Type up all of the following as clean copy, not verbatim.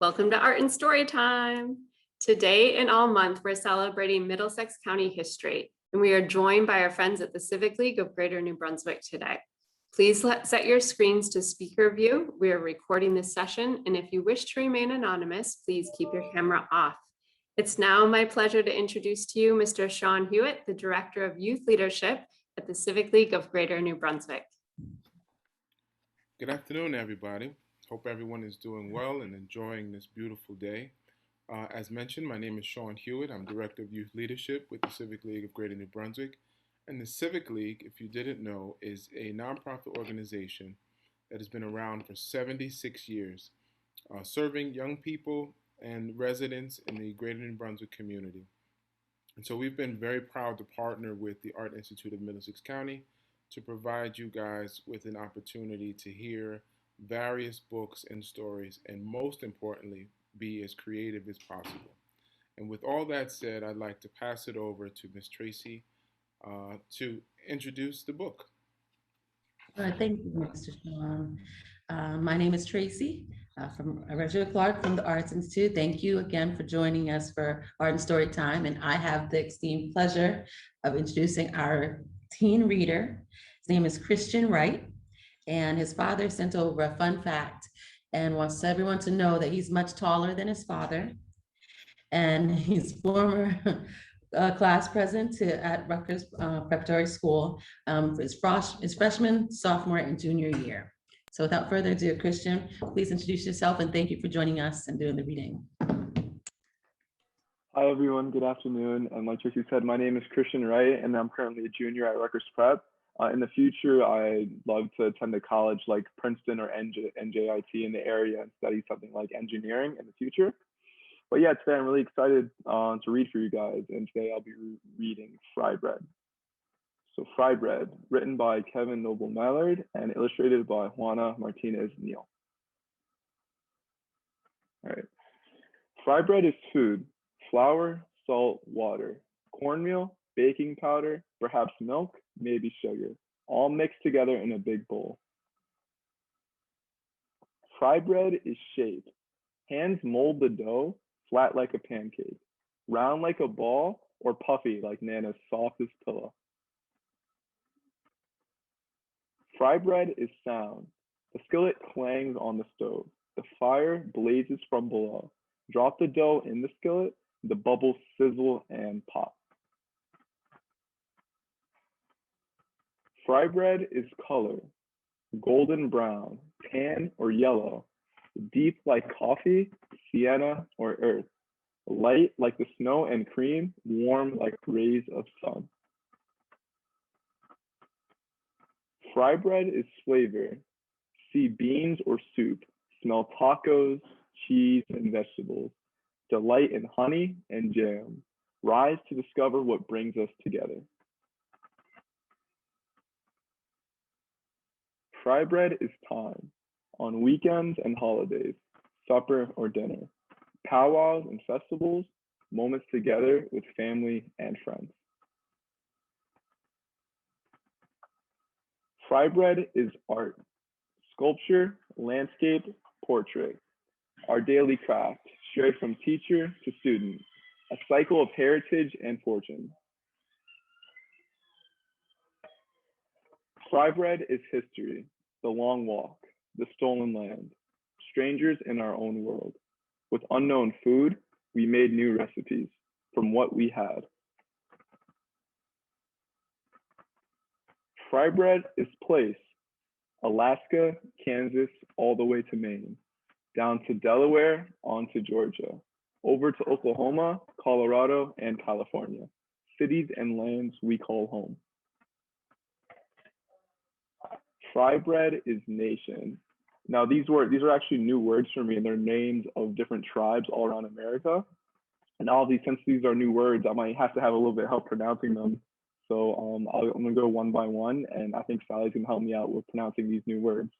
Welcome to Art and Story Time. Today and all month, we're celebrating Middlesex County history, and we are joined by our friends at the Civic League of Greater New Brunswick today. Please set your screens to speaker view. We are recording this session, and if you wish to remain anonymous, please keep your camera off. It's now my pleasure to introduce to you Mr. Sean Hewitt, the Director of Youth Leadership at the Civic League of Greater New Brunswick. Good afternoon, everybody. Hope everyone is doing well and enjoying this beautiful day. As mentioned, my name is Sean Hewitt. I'm Director of Youth Leadership with the Civic League of Greater New Brunswick. And the Civic League, if you didn't know, is a nonprofit organization that has been around for 76 years, serving young people and residents in the Greater New Brunswick community. And so we've been very proud to partner with the Art Institute of Middlesex County to provide you guys with an opportunity to hear various books and stories, and most importantly, be as creative as possible. And with all that said, I'd like to pass it over to Ms. Tracy to introduce the book. Thank you, Mr. Sean. My name is Tracy from Regina Clark from the Arts Institute. Thank you again for joining us for Art and Story Time. And I have the esteemed pleasure of introducing our teen reader. His name is Christian Wright, and his father sent over a fun fact and wants everyone to know that he's much taller than his father. And he's former class president at Rutgers Preparatory School his freshman, sophomore, and junior year. So without further ado, Christian, please introduce yourself and thank you for joining us and doing the reading. Hi, everyone. Good afternoon. And like Tracy said, my name is Christian Wright, and I'm currently a junior at Rutgers Prep. In the future, I'd love to attend a college like Princeton or NJIT in the area and study something like engineering in the future. But yeah, today I'm really excited to read for you guys, and today I'll be reading Fry Bread. So Fry Bread, written by Kevin Noble Mallard and illustrated by Juana Martinez Neal. All right. Fry bread is food: flour, salt, water, cornmeal, baking powder, perhaps milk, maybe sugar, all mixed together in a big bowl. Fry bread is shaped. Hands mold the dough flat like a pancake, round like a ball, or puffy like Nana's softest pillow. Fry bread is sound. The skillet clangs on the stove. The fire blazes from below. Drop the dough in the skillet, the bubbles sizzle and pop. Fry bread is color: golden brown, tan, or yellow, deep like coffee, sienna, or earth, light like the snow and cream, warm like rays of sun. Fry bread is flavor: see beans or soup, smell tacos, cheese, and vegetables, delight in honey and jam, rise to discover what brings us together. Fry bread is time: on weekends and holidays, supper or dinner, powwows and festivals, moments together with family and friends. Fry bread is art: sculpture, landscape, portrait, our daily craft, straight from teacher to student, a cycle of heritage and fortune. Fry bread is history: the long walk, the stolen land, strangers in our own world. With unknown food, we made new recipes from what we had. Fry bread is place: Alaska, Kansas, all the way to Maine, down to Delaware, on to Georgia, over to Oklahoma, Colorado, and California, cities and lands we call home. Fry bread is nation. Now these are actually new words for me, and they're names of different tribes all around America. And all these, since these are new words, I might have to have a little bit of help pronouncing them. So I'm gonna go one by one, and I think Sally's gonna help me out with pronouncing these new words.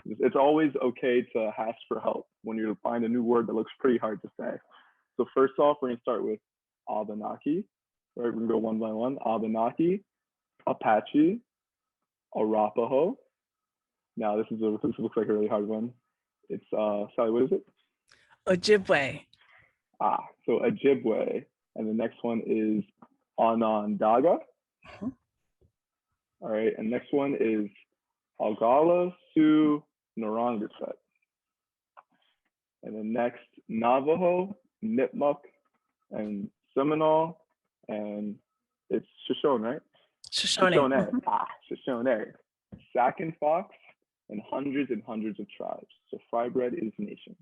It's always okay to ask for help when you find a new word that looks pretty hard to say. So first off, we're gonna start with Abenaki. Right, we're gonna go one by one. Abenaki, Apache, Arapaho. Now this looks like a really hard one. It's Sally, what is it? Ojibwe. So Ojibwe. And the next one is Onondaga. Mhm. All right, and next one is Algala Sioux Narangaset. And then next, Navajo, Nipmuc, and Seminole, and it's Shoshone, right? Shoshone. Shoshone. Shoshone. Sac and Fox, and hundreds of tribes. So fry bread is nation.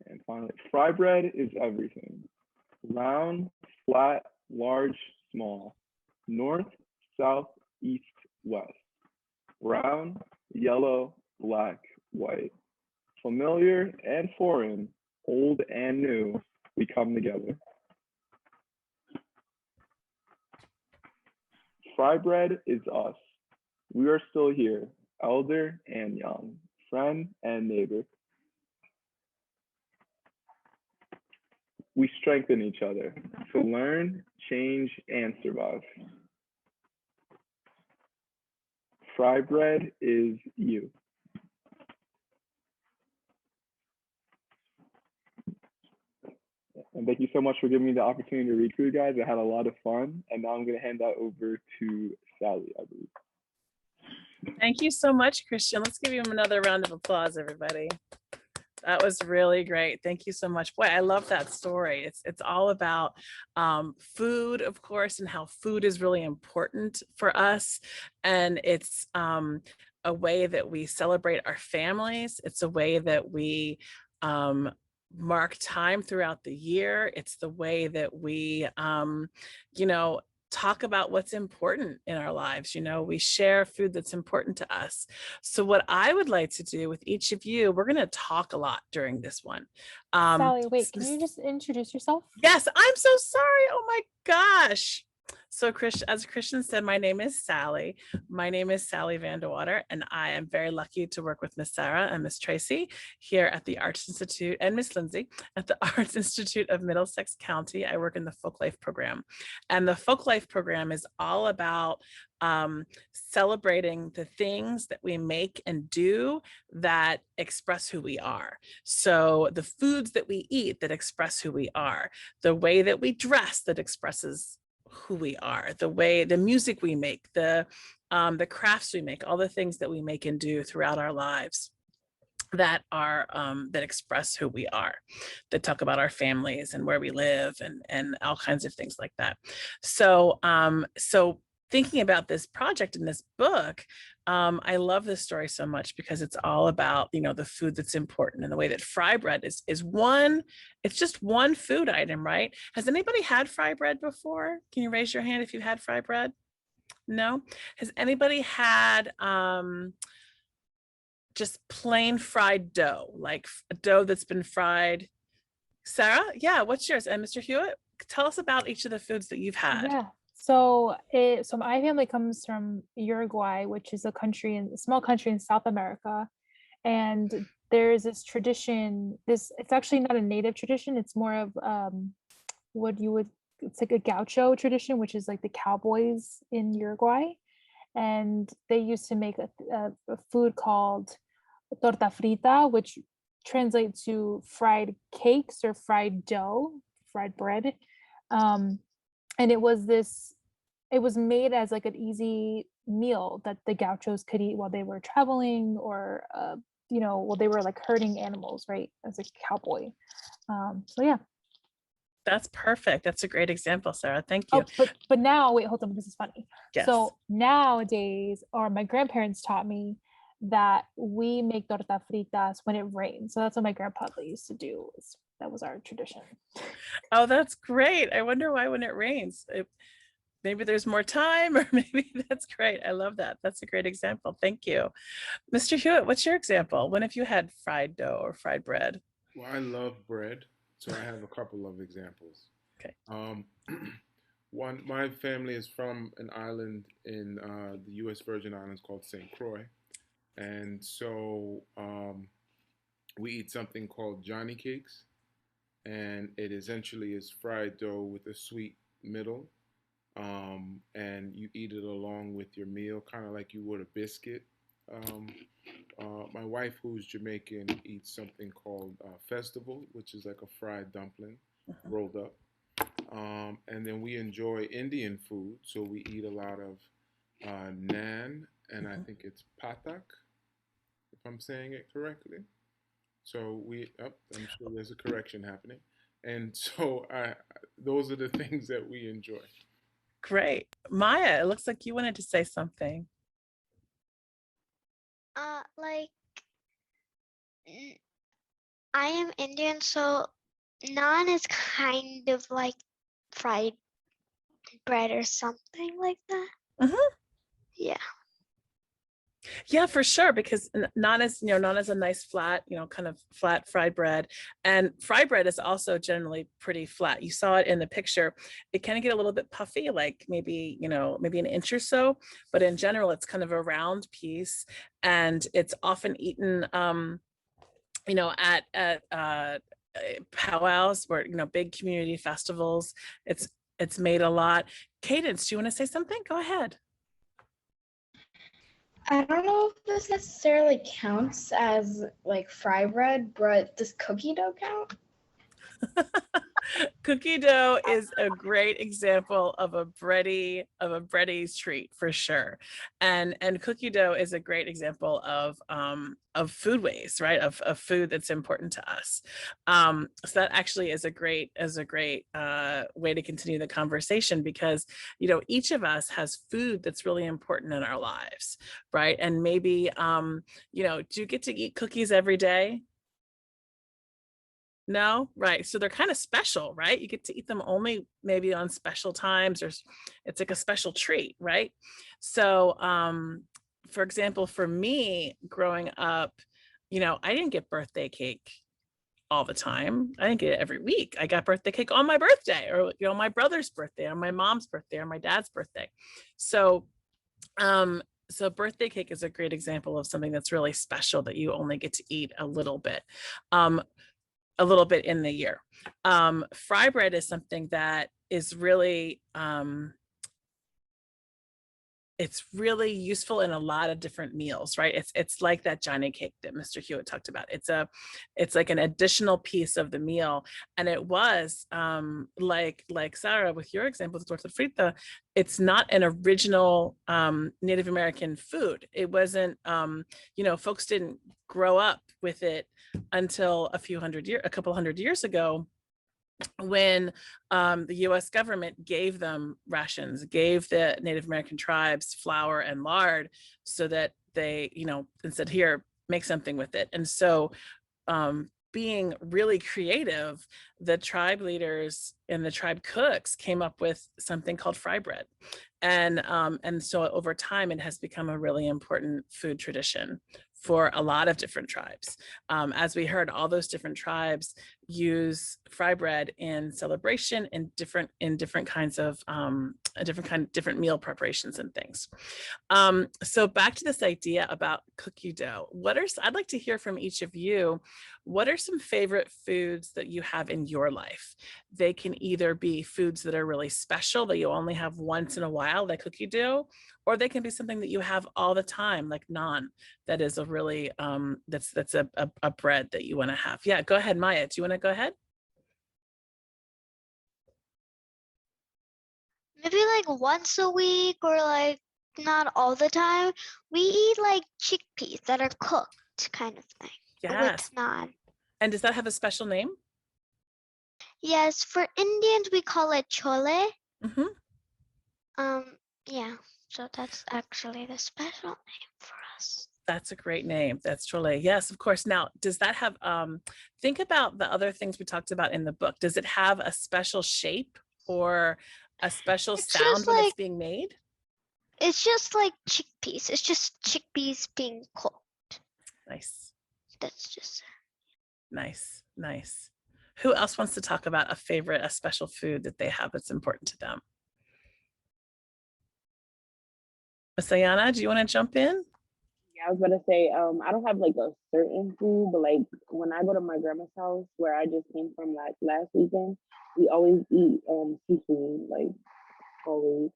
And finally, fry bread is everything. Round, flat, large, small. North, south, east, west. Brown, yellow, black, white. Familiar and foreign, old and new, we come together. Fry bread is us. We are still here, elder and young, friend and neighbor. We strengthen each other to learn, change, and survive. Fry bread is you. And thank you so much for giving me the opportunity to read for you guys. I had a lot of fun. And now I'm going to hand that over to Sally, I believe. Thank you so much, Christian. Let's give him another round of applause, everybody. That was really great. Thank you so much. Boy, I love that story. It's all about food, of course, and how food is really important for us. And it's a way that we celebrate our families. It's a way that we mark time throughout the year. It's the way that we, talk about what's important in our lives. We share food that's important to us. So what I would like to do with each of you, we're going to talk a lot during this one. Sally, wait, can you just introduce yourself? Yes, I'm so sorry. Oh my gosh. So as Christian said, my name is Sally. My name is Sally Vandewater, and I am very lucky to work with Miss Sarah and Miss Tracy here at the Arts Institute, and Miss Lindsay at the Arts Institute of Middlesex County. I work in the Folk Life program, and the Folk Life program is all about celebrating the things that we make and do that express who we are. So the foods that we eat that express who we are, the way that we dress that expresses who we are, the music we make, the crafts we make, all the things that we make and do throughout our lives that are that express who we are, that talk about our families and where we live and all kinds of things like that. So thinking about this project in this book, I love this story so much because it's all about, the food that's important, and the way that fry bread is one, it's just one food item, right? Has anybody had fry bread before? Can you raise your hand if you had fry bread? No? Has anybody had just plain fried dough, like a dough that's been fried? Sarah? Yeah, what's yours? And Mr. Hewitt, tell us about each of the foods that you've had. Yeah. So my family comes from Uruguay, which is a small country in South America. And there's this tradition, it's actually not a native tradition. It's more of it's like a gaucho tradition, which is like the cowboys in Uruguay. And they used to make a food called torta frita, which translates to fried cakes or fried dough, fried bread. And it was made as like an easy meal that the gauchos could eat while they were traveling, or while they were like herding animals, right, as a cowboy. So yeah. That's perfect. That's a great example, Sarah. Thank you. Oh, but now, wait, hold on, this is funny. Yes. So nowadays, or my grandparents taught me that we make torta fritas when it rains. So that's what my grandpa used to do. That was our tradition. Oh, that's great. I wonder why when it rains. Maybe there's more time, or maybe that's great. I love that. That's a great example. Thank you. Mr. Hewitt, what's your example? When have you had fried dough or fried bread? Well, I love bread, so I have a couple of examples. Okay. My family is from an island in the U.S. Virgin Islands called St. Croix. And so we eat something called Johnny Cakes. And it essentially is fried dough with a sweet middle. And you eat it along with your meal, kind of like you would a biscuit. My wife, who's Jamaican, eats something called festival, which is like a fried dumpling rolled up. And then we enjoy Indian food, so we eat a lot of naan, and I think it's patak, if I'm saying it correctly. So I'm sure there's a correction happening. And so those are the things that we enjoy. Great. Maya, it looks like you wanted to say something. Like I am Indian, so naan is kind of like fried bread or something like that. Mhm. Yeah. Yeah, for sure. Because naan is, naan is a nice flat, kind of flat fried bread. And fried bread is also generally pretty flat. You saw it in the picture. It can get a little bit puffy, like maybe, maybe an inch or so. But in general, it's kind of a round piece. And it's often eaten, at powwows where, big community festivals. It's made a lot. Cadence, do you want to say something? Go ahead. I don't know if this necessarily counts as like fry bread, but does cookie dough count? Cookie dough is a great example of a bready treat for sure, and cookie dough is a great example of food waste, right? Of food that's important to us. So that actually is a great way to continue the conversation, because each of us has food that's really important in our lives, right? And maybe do you get to eat cookies every day? No, right. So they're kind of special, right? You get to eat them only maybe on special times, or it's like a special treat, right? So, for example, for me growing up, I didn't get birthday cake all the time. I didn't get it every week. I got birthday cake on my birthday, or my brother's birthday, or my mom's birthday, or my dad's birthday. So, so birthday cake is a great example of something that's really special that you only get to eat a little bit in the year. Fry bread is something that is really, it's really useful in a lot of different meals, right? It's like that Johnny cake that Mr. Hewitt talked about. It's like an additional piece of the meal. And it was like Sarah, with your example, the torta frita, it's not an original Native American food. It wasn't, folks didn't grow up with it until a couple hundred years ago, when the US government gave them rations, gave the Native American tribes flour and lard, so that they, and said, here, make something with it. And so being really creative, the tribe leaders and the tribe cooks came up with something called fry bread. And so over time, it has become a really important food tradition for a lot of different tribes. As we heard, all those different tribes use fry bread in celebration, in different kinds of different meal preparations and things. So back to this idea about cookie dough. I'd like to hear from each of you. What are some favorite foods that you have in your life? They can either be foods that are really special that you only have once in a while, like cookie dough, or they can be something that you have all the time, like naan. That is a really that's a bread that you want to have. Yeah, go ahead, Maya. Do you want to go ahead? Maybe like once a week, or like not all the time. We eat like chickpeas that are cooked, kind of thing. Yes. With naan. And does that have a special name? Yes, for Indians we call it chole. Mm-hmm. Yeah. So that's actually the special name for us. That's a great name. That's chole. Yes, of course. Now, does that have, think about the other things we talked about in the book. Does it have a special shape or a special sound when it's being made? It's just like chickpeas. It's just chickpeas being cooked. Nice. That's just it. Nice. Nice. Who else wants to talk about a special food that they have that's important to them? Miss Ayana, do you want to jump in? Yeah, I was gonna say, I don't have like a certain food, but like when I go to my grandma's house where I just came from like last weekend, we always eat seafood, like always.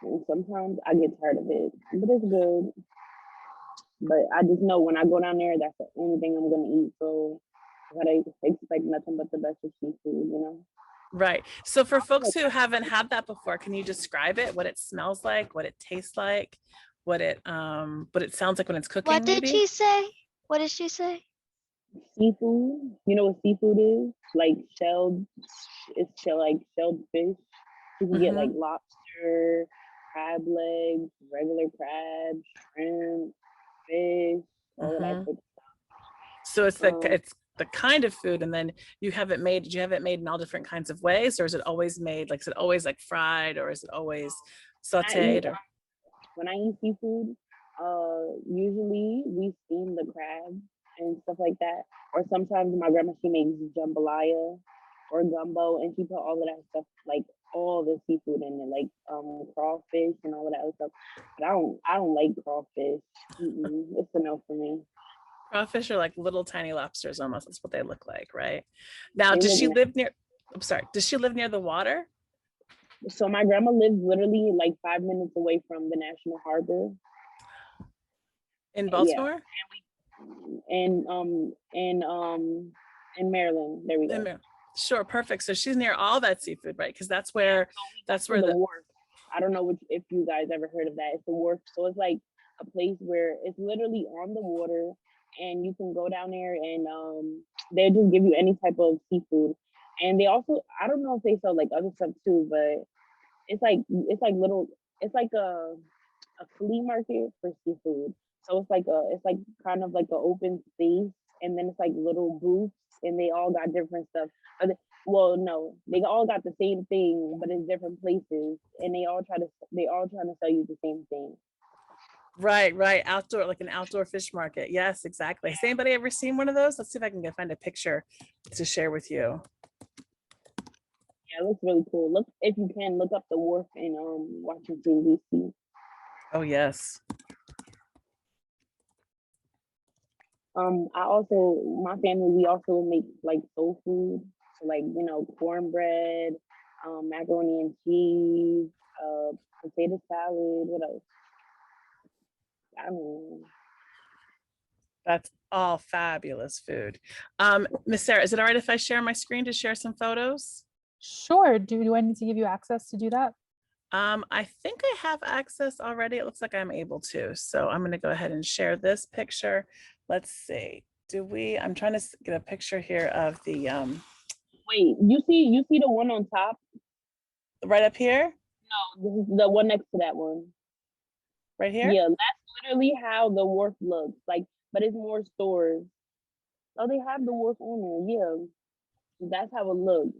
And sometimes I get tired of it, but it's good. But I just know when I go down there, that's the only thing I'm gonna eat. So I gotta expect nothing but the best of seafood, you know. Right. So for folks who haven't had that before, can you describe it? What it smells like, what it tastes like, what it sounds like when it's cooking, What did maybe? she say? What did she say? Seafood, you know what seafood is? Like shelled, it's like shelled fish. You can get like lobster, crab legs, regular crab, shrimp, fish, all of that type of So it's stuff. it's the kind of food, and then you have it made. Do you have it made in all different kinds of ways, or is it always made like, is it always like fried, or is it always sauteed? Or When I eat seafood, usually we steam the crab and stuff like that. Or sometimes my grandma, she makes jambalaya or gumbo, and she put all of that stuff, like all the seafood in it, like crawfish and all of that other stuff. But I don't like crawfish. It's a no for me. crawfish are like little tiny lobsters almost. That's what they look like, right? Now, They does live she in- live near? I'm sorry. Does she live near the water So my grandma lives literally like 5 minutes away from the National Harbor. in Baltimore? And in Maryland. There we go. Sure, perfect. So she's near all that seafood, right? Because that's where the wharf. I don't know if you guys ever heard of that. It's the wharf. So it's like a place where it's literally on the water, and you can go down there and they just give you any type of seafood. And they also, I don't know if they sell like other stuff too, but it's like a flea market for seafood. So it's like kind of like an open space, and then it's like little booths, and they all got different stuff. Well, no, they all got the same thing, but in different places, and they all trying to sell you the same thing. Right. Outdoor, like an outdoor fish market. Yes, exactly. Has anybody ever seen one of those? Let's see if I can find a picture to share with you. Yeah, it looks really cool. Look, if you can, look up the wharf in Washington, D.C. Oh, yes. My family, we also make like soul food. So like, cornbread, macaroni and cheese, potato salad, what else? I don't know. That's all fabulous food. Miss Sarah, is it all right if I share my screen to share some photos? Sure. Do I need to give you access to do that? I think I have access already. It looks like I'm able to. So I'm going to go ahead and share this picture. Let's see. I'm trying to get a picture here of the Wait, you see the one on top? Right up here? No, this is the one next to that one. Right here? Yeah, that's literally how the wharf looks like, but it's more stores. Oh, they have the wharf on there. Yeah, that's how it looks.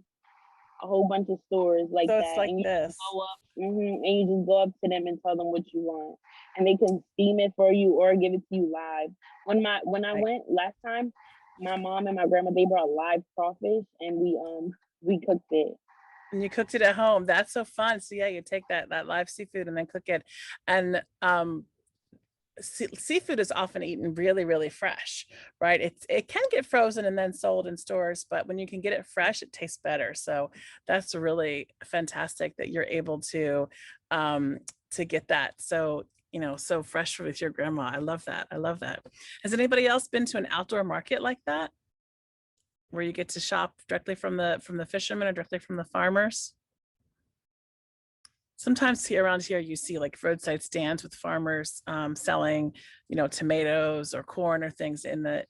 A whole bunch of stores like so that. It's like and you this. Just go up, and you just go up to them and tell them what you want, and they can steam it for you or give it to you live. When I went last time, my mom and my grandma, they brought live crawfish, and we cooked it. And you cooked it at home. That's so fun. So yeah, you take that live seafood and then cook it. And seafood is often eaten really, really fresh, right? It can get frozen and then sold in stores, but when you can get it fresh, it tastes better. So that's really fantastic that you're able to get that. So, so fresh with your grandma. I love that. Has anybody else been to an outdoor market like that, where you get to shop directly from the fishermen or directly from the farmers? Sometimes around here you see like roadside stands with farmers selling, tomatoes or corn or things in the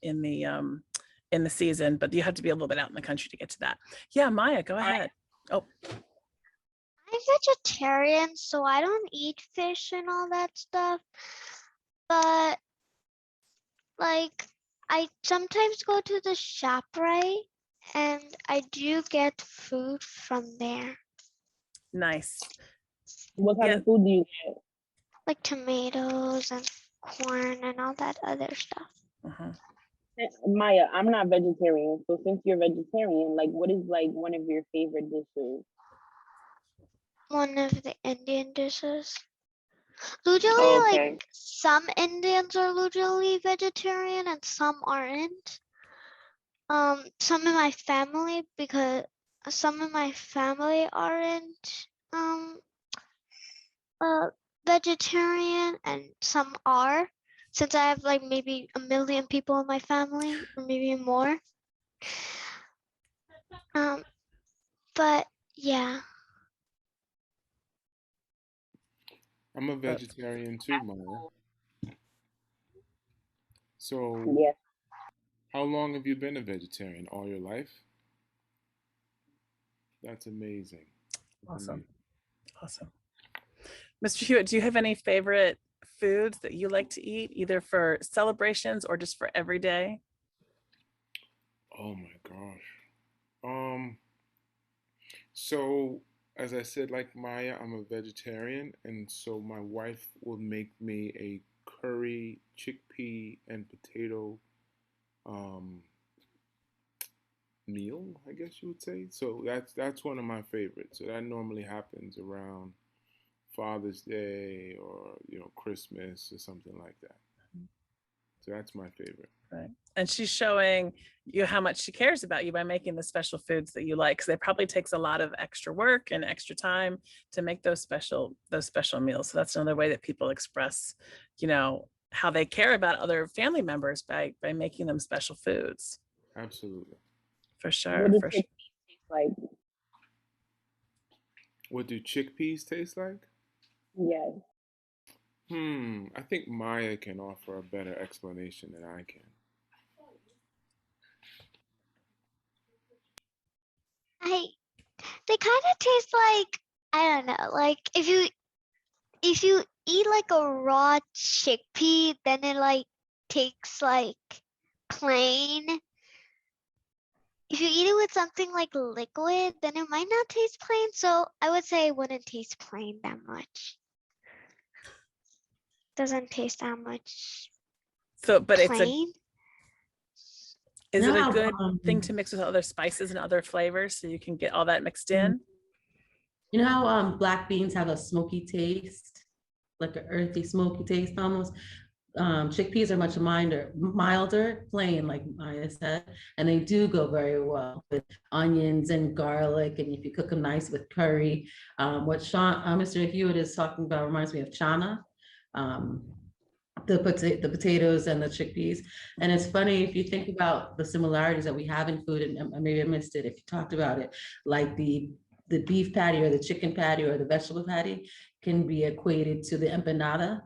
season, but you have to be a little bit out in the country to get to that. Yeah, Maya, go ahead. Oh, I'm vegetarian, so I don't eat fish and all that stuff. But like, I sometimes go to the shop, right? And I do get food from there. nice. What kind of food do you get? Like tomatoes and corn and all that other stuff. Maya, I'm not vegetarian, so since you're vegetarian, like, what is like one of your favorite dishes? One of the Indian dishes. Usually, like, some Indians are usually vegetarian and some aren't. Some of my family, because some of my family aren't vegetarian and some are. since I have like maybe 1 million people in my family or maybe more. But yeah. I'm a vegetarian too, Maya. So, Yeah. how long have you been a vegetarian? All your life? That's amazing. That's Awesome. amazing. Awesome. Mr. Hewitt, do you have any favorite foods that you like to eat, either for celebrations or just for every day? Oh my gosh. So as I said, like Maya, I'm a vegetarian, and so my wife will make me a curry, chickpea, and potato um, meal, I guess you would say. So that's one of my favorites. So that normally happens around Father's Day or Christmas or something like that. So that's my favorite. Right. And she's showing you how much she cares about you by making the special foods that you like, because it probably takes a lot of extra work and extra time to make those special meals. So that's another way that people express, how they care about other family members by making them special foods. Absolutely. For sure. What do For chickpeas sure. taste like? What do chickpeas taste like? Yes. I think Maya can offer a better explanation than I can. They kind of taste like, I don't know, like if you eat like a raw chickpea, then it like tastes like plain. If you eat it with something like liquid, then it might not taste plain. So I would say it wouldn't taste plain that much. Doesn't taste that much So, but plain. Is it a No, good thing to mix with other spices and other flavors so you can get all that mixed in? You know how black beans have a smoky taste, like an earthy, smoky taste almost? Chickpeas are much milder, plain, like Maya said, and they do go very well with onions and garlic, and if you cook them nice with curry. What Mr. Hewitt is talking about reminds me of chana. The potatoes and the chickpeas. And it's funny if you think about the similarities that we have in food, and maybe I missed it if you talked about it, like the beef patty or the chicken patty or the vegetable patty can be equated to the empanada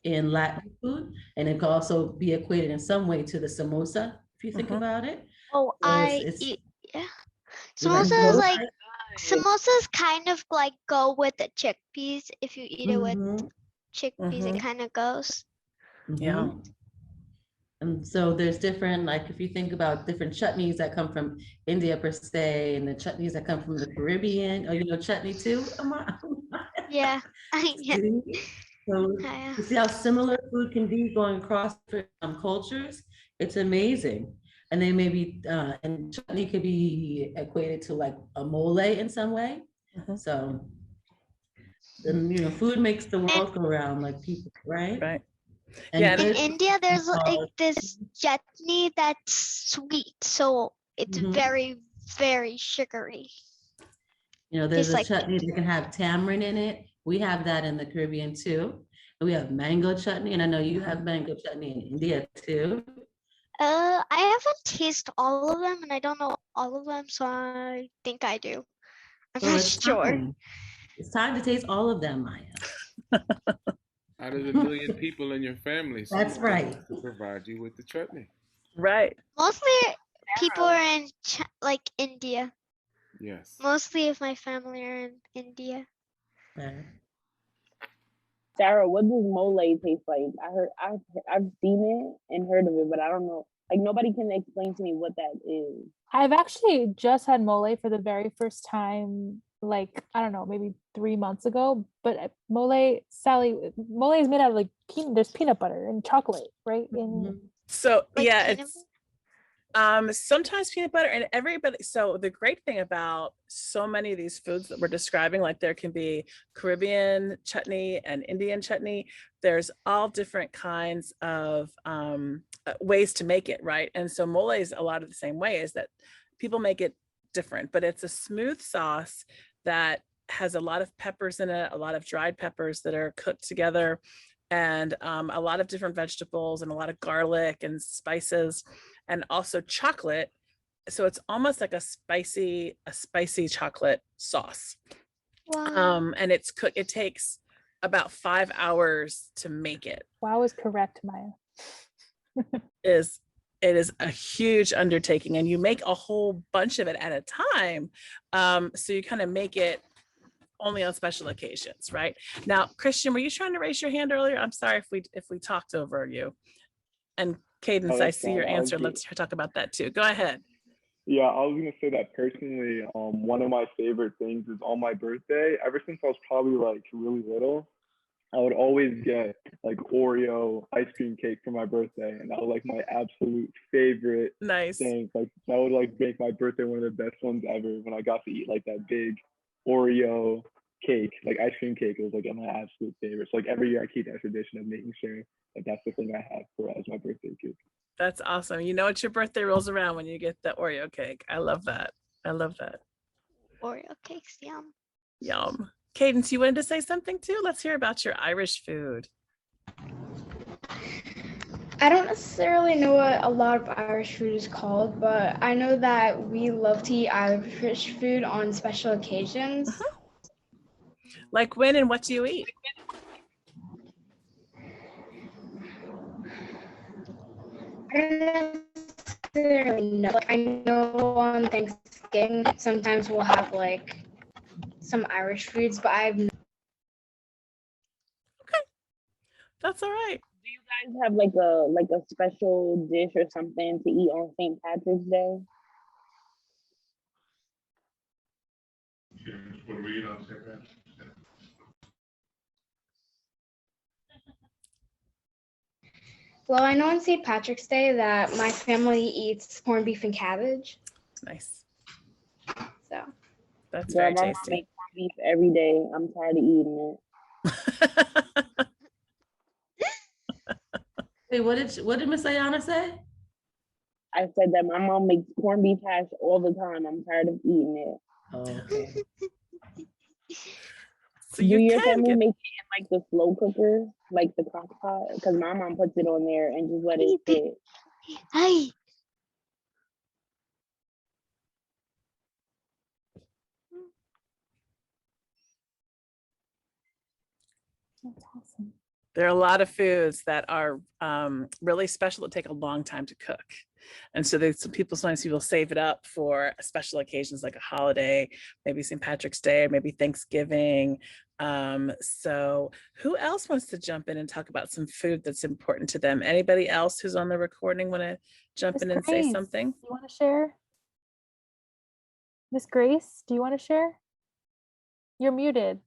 in Latin food. And it can also be equated in some way to the samosa, if you think about it. Oh, Yeah. Samosas kind of like go with the chickpeas. If you eat it with chickpeas, it kind of goes. Yeah. And so there's different, like if you think about different chutneys that come from India per se, and the chutneys that come from the Caribbean, or chutney too. Yeah. Yeah. So you see how similar food can be going across different cultures. It's amazing. And they maybe and chutney could be equated to like a mole in some way. So then food makes the world go around, like people, right? Right. And yeah. In India, there's like this chutney that's sweet, so it's very, very sugary. There's a chutney that can have tamarind in it. We have that in the Caribbean too. And we have mango chutney, and I know you have mango chutney in India too. I haven't tasted all of them, and I don't know all of them, so I think I do. I'm not sure. It's time to taste all of them, Maya. Out of the 1 million people in your family, that's right, to provide you with the chutney. Right. Mostly people are in like India. Yes. Mostly of my family are in India. Sarah, what does mole taste like? I've seen it and heard of it, but I don't know. Like nobody can explain to me what that is. I've actually just had mole for the very first time, like, I don't know, maybe 3 months ago. But mole, Sally, mole is made out of like there's peanut butter and chocolate, right? So like yeah, it's sometimes peanut butter and everybody. So the great thing about so many of these foods that we're describing, like there can be Caribbean chutney and Indian chutney. There's all different kinds of ways to make it, right? And so mole is a lot of the same way, is that people make it different, but it's a smooth sauce that has a lot of peppers in it, a lot of dried peppers that are cooked together and a lot of different vegetables and a lot of garlic and spices, and also chocolate. So it's almost like a spicy chocolate sauce. Wow. And it takes about 5 hours to make it. Wow is correct, Maya. It is a huge undertaking, and you make a whole bunch of it at a time. So you kind of make it only on special occasions, right? Now, Christian, were you trying to raise your hand earlier? I'm sorry if we talked over you. And Cadence, I that's see fine. your I was answer. good. Let's talk about that too. Go ahead. Yeah, I was gonna say that personally, one of my favorite things is on my birthday. Ever since I was probably like really little, I would always get like Oreo ice cream cake for my birthday, and that was like my absolute favorite Nice. thing. Like that would like make my birthday one of the best ones ever when I got to eat like that big Oreo cake, like ice cream cake. It was like my absolute favorite. So like every year I keep that tradition of making sure that that's the thing I have for as my birthday cake. That's awesome. You know, it's your birthday rolls around when you get the Oreo cake. I love that. I love that. Oreo cakes, yum. Yum. Cadence, you wanted to say something too? Let's hear about your Irish food. I don't necessarily know what a lot of Irish food is called, but I know that we love to eat Irish food on special occasions. Like when and what do you eat? I don't necessarily know. Like I know on Thanksgiving sometimes we'll have like some Irish foods, but I've Okay, that's all right. Do you guys have like a special dish or something to eat on St. Patrick's Day? What do we eat on St. Patrick's Day? well, I know on St. Patrick's Day that my family eats corned beef and cabbage. Nice. So That's Girl, very my mom tasty. makes corned beef every day. I'm tired of eating it. Wait, what did Miss Ayana say? I said that my mom makes corned beef hash all the time. I'm tired of eating it. Oh, okay. So Do you your can family get, make it in like the slow cooker, like the crock pot? Because my mom puts it on there and just let it sit. Hey. That's awesome. there are a lot of foods that are really special that take a long time to cook. And so sometimes people save it up for special occasions like a holiday, maybe St. Patrick's Day, or maybe Thanksgiving. So who else wants to jump in and talk about some food that's important to them? Anybody else who's on the recording want to jump Miss in and say Grace, something? You want to share? Miss Grace, do you want to share? You're muted.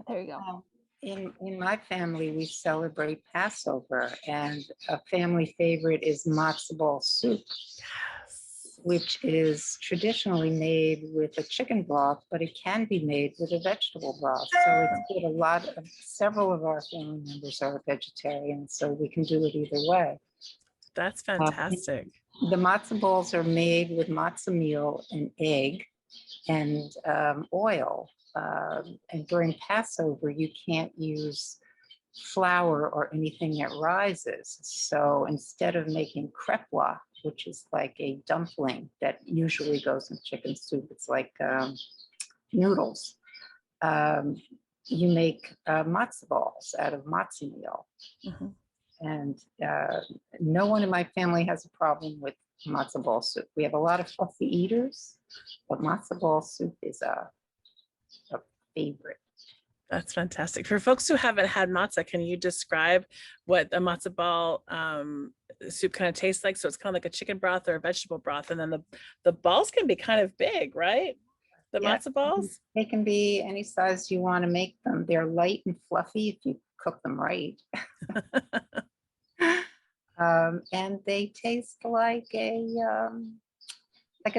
There you go. In my family, we celebrate Passover, and a family favorite is matzo ball soup, Yes. which is traditionally made with a chicken broth, but it can be made with a vegetable broth. So it's good. Several of our family members are vegetarian, so we can do it either way. That's fantastic. The matzo balls are made with matzo meal and egg and oil. And during Passover, you can't use flour or anything that rises. So instead of making krepla, which is like a dumpling that usually goes in chicken soup, it's like noodles. You make matzo balls out of matzo meal. Mhm. And no one in my family has a problem with matzo ball soup. We have a lot of fussy eaters, but matzo ball soup is a favorite. That's fantastic. For folks who haven't had matzah, can you describe what a matzo ball soup kind of tastes like? So it's kind of like a chicken broth or a vegetable broth, and then the balls can be kind of big, right? The Yeah, matzo balls. They can be any size you want to make them. They're light and fluffy if you cook them right. And they taste like a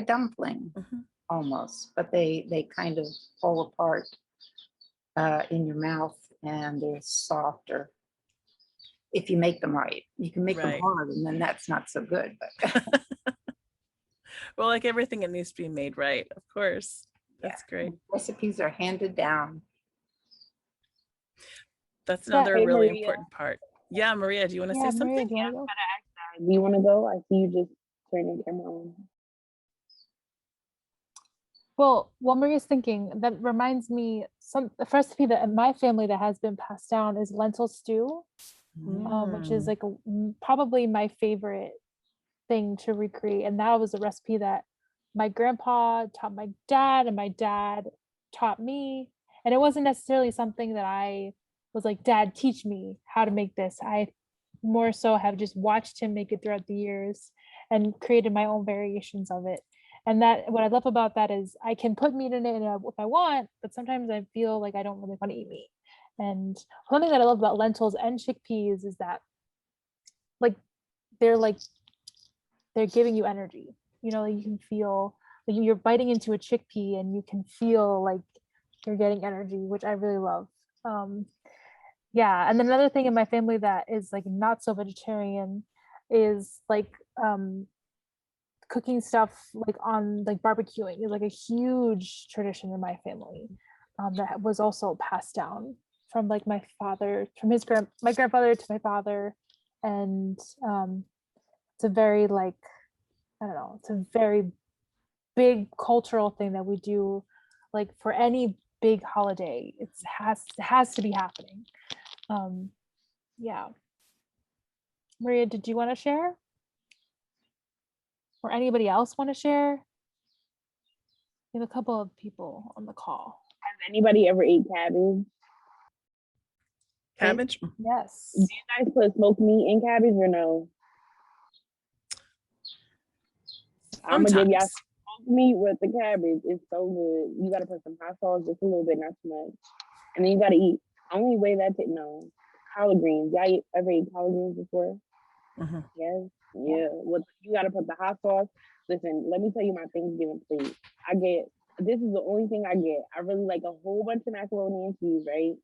dumpling almost, but they kind of fall apart in your mouth, and they're softer if you make them right. You can make them Right. hard, and then that's not so good. But Well, like everything, it needs to be made right, of course. That's great. Recipes are handed down. That's Yeah. another Hey, really Maria. important part. Yeah, Maria, do you want to Yeah, say Maria, something? do you want to go? Do you want to go? I see you just turn your camera on. Well, while Maria's thinking, that reminds me, the recipe that in my family that has been passed down is lentil stew, which is like probably my favorite thing to recreate. And that was a recipe that my grandpa taught my dad, and my dad taught me. And it wasn't necessarily something that I was like, Dad, teach me how to make this. I more so have just watched him make it throughout the years and created my own variations of it. And that, what I love about that is I can put meat in it if I want, but sometimes I feel like I don't really want to eat meat. And something that I love about lentils and chickpeas is that like they're giving you energy. You know, like you can feel like you're biting into a chickpea and you can feel like you're getting energy, which I really love. Yeah, and then another thing in my family that is like not so vegetarian is like cooking stuff like on like barbecuing is like a huge tradition in my family, that was also passed down from like my father, from my grandfather to my father. And it's a very like, I don't know, it's a very big cultural thing that we do like for any big holiday. It has to be happening. Yeah. Maria, did you want to share? Or anybody else want to share? We have a couple of people on the call. Has anybody ever ate cabbage? Cabbage? Yes. Do you guys put smoked meat in cabbage or no? I'm gonna give y'all Sometimes. smoked meat with the cabbage. It's so good. You gotta put some hot sauce, just a little bit, not too much. And then you gotta eat. Only way that's it, no. Collard greens. Y'all ever ate collard greens before? Mhm. Yes. Yeah. What you gotta put the hot sauce. Listen, let me tell you my Thanksgiving plate. This is the only thing I get. I really like a whole bunch of macaroni and cheese, right?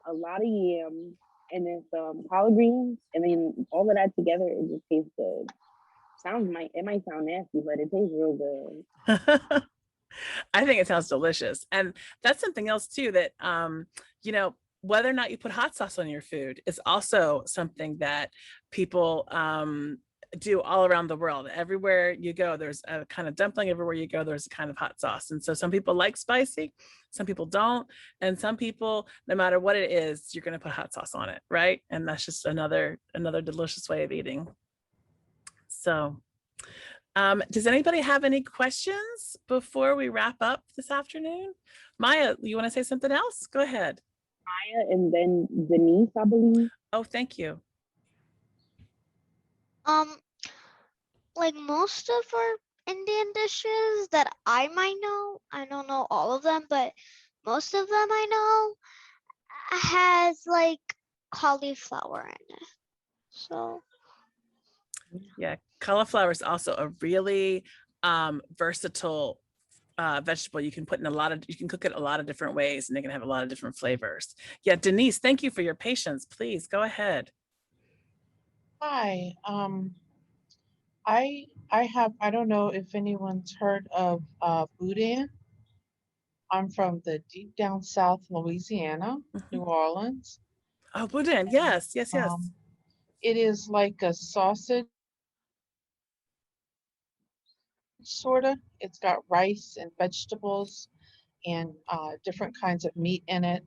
A lot of yams, and then some collard greens, and then all of that together, it just tastes good. It might sound nasty, but it tastes real good. I think it sounds delicious. And that's something else too that, you know, whether or not you put hot sauce on your food is also something that people do all around the world. Everywhere you go, there's a kind of dumpling. Everywhere you go, there's a kind of hot sauce. And so some people like spicy, some people don't. And some people, no matter what it is, you're going to put hot sauce on it, right? And that's just another delicious way of eating. So does anybody have any questions before we wrap up this afternoon? Maya, you want to say something else? Go ahead. Maya and then Denise, I believe. Oh, thank you. Like most of our Indian dishes that I might know, I don't know all of them, but most of them I know has like cauliflower in it. So Yeah, cauliflower is also a really versatile vegetable. You can cook it a lot of different ways, and they can have a lot of different flavors. Yeah, Denise, thank you for your patience. Please go ahead. Hi. I don't know if anyone's heard of boudin. I'm from the deep down South Louisiana, New Orleans. Oh, boudin. Yes. It is like a sausage, sort of. It's got rice and vegetables and different kinds of meat in it.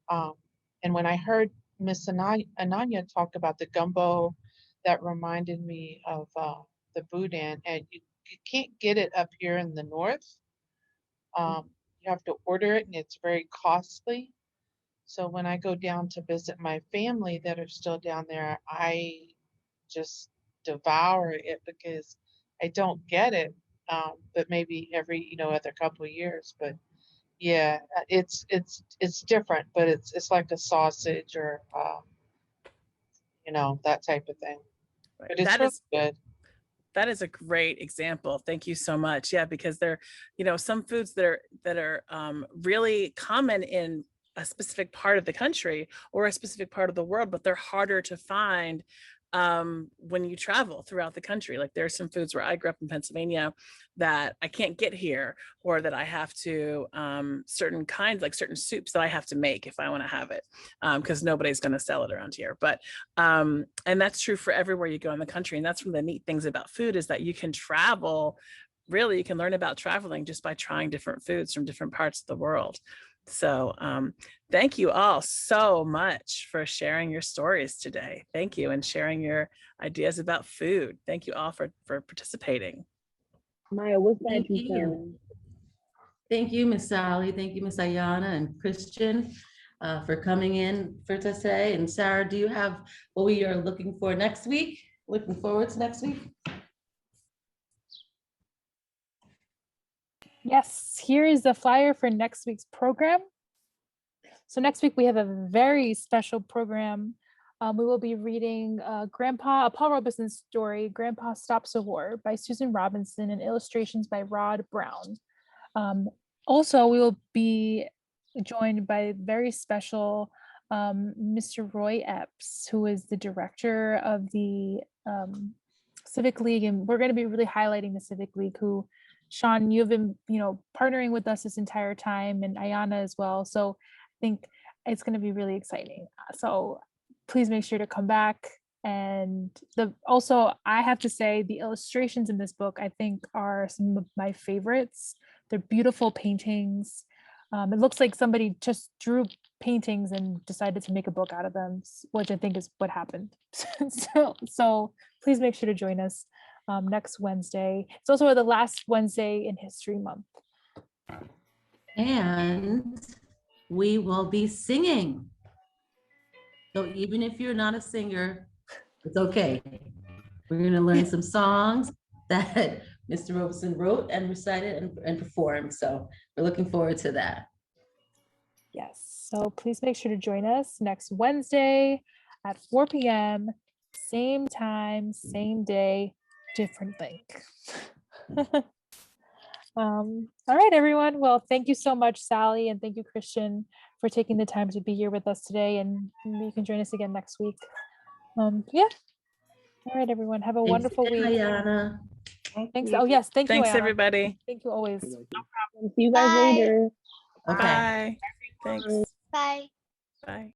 And when I heard Miss Ananya talk about the gumbo, that reminded me of the boudin. And you can't get it up here in the north. You have to order it, and it's very costly. So when I go down to visit my family that are still down there, I just devour it because I don't get it. But maybe every other couple of years. But yeah, it's different, but it's like a sausage or that type of thing. But it's really good. That is a great example. Thank you so much. Yeah, because there, some foods that are really common in a specific part of the country or a specific part of the world, but they're harder to find when you travel throughout the country. Like there are some foods where I grew up in Pennsylvania that I can't get here, or that I have to, certain kinds, like certain soups that I have to make if I want to have it, because nobody's going to sell it around here. But, and that's true for everywhere you go in the country. And that's one of the neat things about food, is that you can travel. Really, you can learn about traveling just by trying different foods from different parts of the world. So thank you all so much for sharing your stories today. Thank you, and sharing your ideas about food. Thank you all for participating. Maya, what's that Thank you you. saying? Thank you, Miss Sally. Thank you, Miss Ayana and Christian, for coming in for today. And Sarah, do you have what we are looking for next week? Looking forward to next week? Yes, here is the flyer for next week's program. So next week we have a very special program. We will be reading a Paul Robeson story, Grandpa Stops a War, by Susan Robinson, and illustrations by Rod Brown. Also, we will be joined by very special Mr. Roy Epps, who is the director of the Civic League, and we're going to be really highlighting the Civic League, who, Sean, you've been, partnering with us this entire time, and Ayana as well. So I think it's going to be really exciting. So please make sure to come back. And also, I have to say, the illustrations in this book, I think, are some of my favorites. They're beautiful paintings. It looks like somebody just drew paintings and decided to make a book out of them, which I think is what happened. So please make sure to join us next Wednesday. It's also the last Wednesday in History Month. And we will be singing. So even if you're not a singer, it's okay. We're going to learn some songs that Mr. Robeson wrote and recited and performed. So we're looking forward to that. Yes. So please make sure to join us next Wednesday at 4 p.m. Same time, same day, different link. All right, everyone. Well, thank you so much, Sally, and thank you, Christian, for taking the time to be here with us today. And you can join us again next week. Yeah. All right, everyone. Have a wonderful week. Ayana. Thanks. Oh, yes. Thank you. Thanks, Ayana. everybody. Thank you always. See you guys Bye. later. Okay. Bye. Thanks. Bye. Bye.